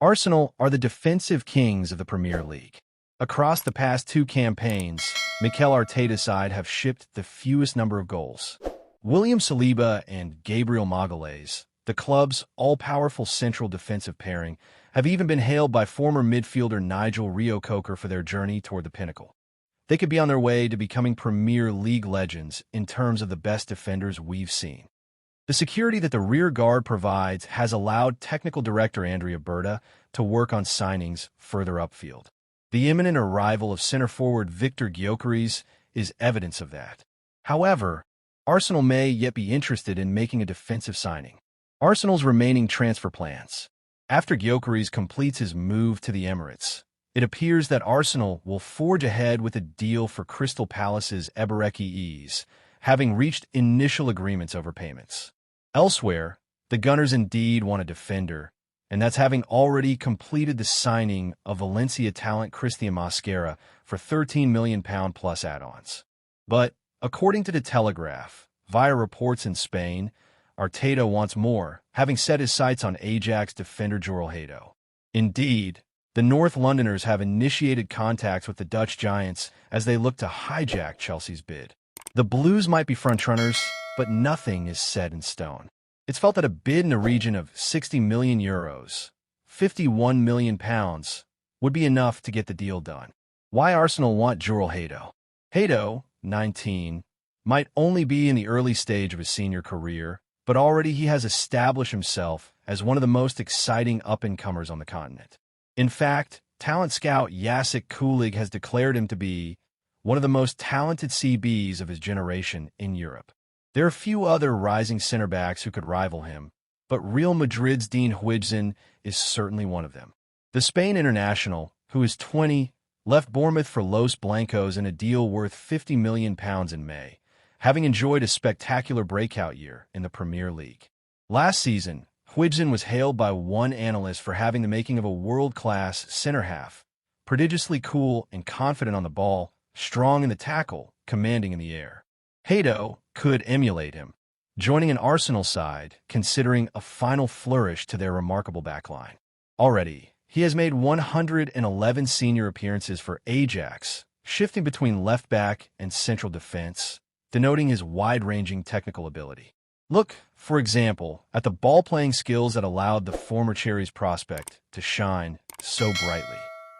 Arsenal are the defensive kings of the Premier League. Across the past two campaigns, Mikel Arteta's side have shipped the fewest number of goals. William Saliba and Gabriel Magalhaes, the club's all-powerful central defensive pairing, have even been hailed by former midfielder Nigel Reo-Coker for their journey toward the pinnacle. They could be on their way to becoming Premier League legends in terms of the best defenders we've seen. The security that the rear guard provides has allowed technical director Andrea Berta to work on signings further upfield. The imminent arrival of center forward Victor Gyökeres is evidence of that. However, Arsenal may yet be interested in making a defensive signing. Arsenal's remaining transfer plans. After Gyökeres completes his move to the Emirates, it appears that Arsenal will forge ahead with a deal for Crystal Palace's Eberechi, having reached initial agreements over payments. Elsewhere, the Gunners indeed want a defender, and that's having already completed the signing of Valencia talent Christian Mosquera for £13 million plus add-ons. But, according to The Telegraph, via reports in Spain, Arteta wants more, having set his sights on Ajax defender Joel Hato. Indeed, the North Londoners have initiated contacts with the Dutch giants as they look to hijack Chelsea's bid. The Blues might be frontrunners, but nothing is set in stone. It's felt that a bid in the region of €60 million, £51 million, would be enough to get the deal done. Why Arsenal want Joel Hato? Hato, 19, might only be in the early stage of his senior career, but already he has established himself as one of the most exciting up-and-comers on the continent. In fact, talent scout Jacek Kulig has declared him to be one of the most talented CBs of his generation in Europe. There are few other rising center-backs who could rival him, but Real Madrid's Dean Huijsen is certainly one of them. The Spain international, who is 20, left Bournemouth for Los Blancos in a deal worth £50 million in May, having enjoyed a spectacular breakout year in the Premier League. Last season, Huijsen was hailed by one analyst for having the making of a world-class center-half, prodigiously cool and confident on the ball, strong in the tackle, commanding in the air. Hato could emulate him, joining an Arsenal side considering a final flourish to their remarkable backline. Already, he has made 111 senior appearances for Ajax, shifting between left-back and central defense, denoting his wide-ranging technical ability. Look, for example, at the ball-playing skills that allowed the former Cherries prospect to shine so brightly.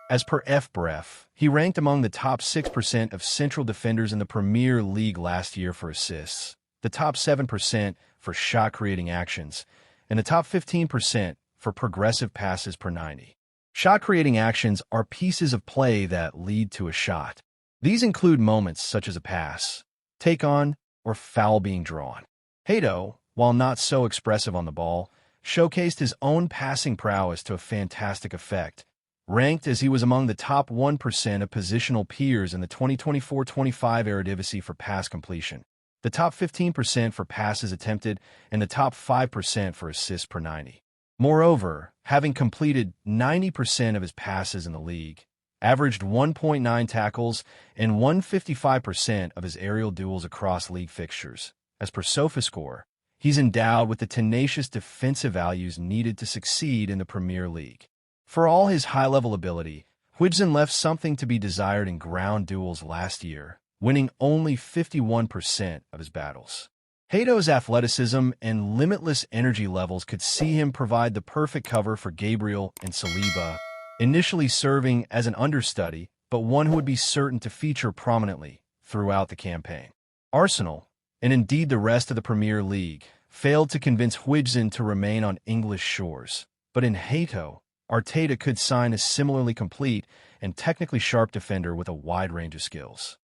As per FBref, he ranked among the top 6% of central defenders in the Premier League last year for assists, the top 7% for shot-creating actions, and the top 15% for progressive passes per 90. Shot-creating actions are pieces of play that lead to a shot. These include moments such as a pass, take-on, or foul being drawn. Hato, while not so expressive on the ball, showcased his own passing prowess to a fantastic effect, ranked as he was among the top 1% of positional peers in the 2024-25 Eredivisie for pass completion, the top 15% for passes attempted, and the top 5% for assists per 90. Moreover, having completed 90% of his passes in the league, averaged 1.9 tackles, and 155% of his aerial duels across league fixtures. As per SofaScore, he's endowed with the tenacious defensive values needed to succeed in the Premier League. For all his high-level ability, Huijsen left something to be desired in ground duels last year, winning only 51% of his battles. Hato's athleticism and limitless energy levels could see him provide the perfect cover for Gabriel and Saliba, initially serving as an understudy, but one who would be certain to feature prominently throughout the campaign. Arsenal, and indeed the rest of the Premier League, failed to convince Huijsen to remain on English shores, but in Hato, Arteta could sign a similarly complete and technically sharp defender with a wide range of skills.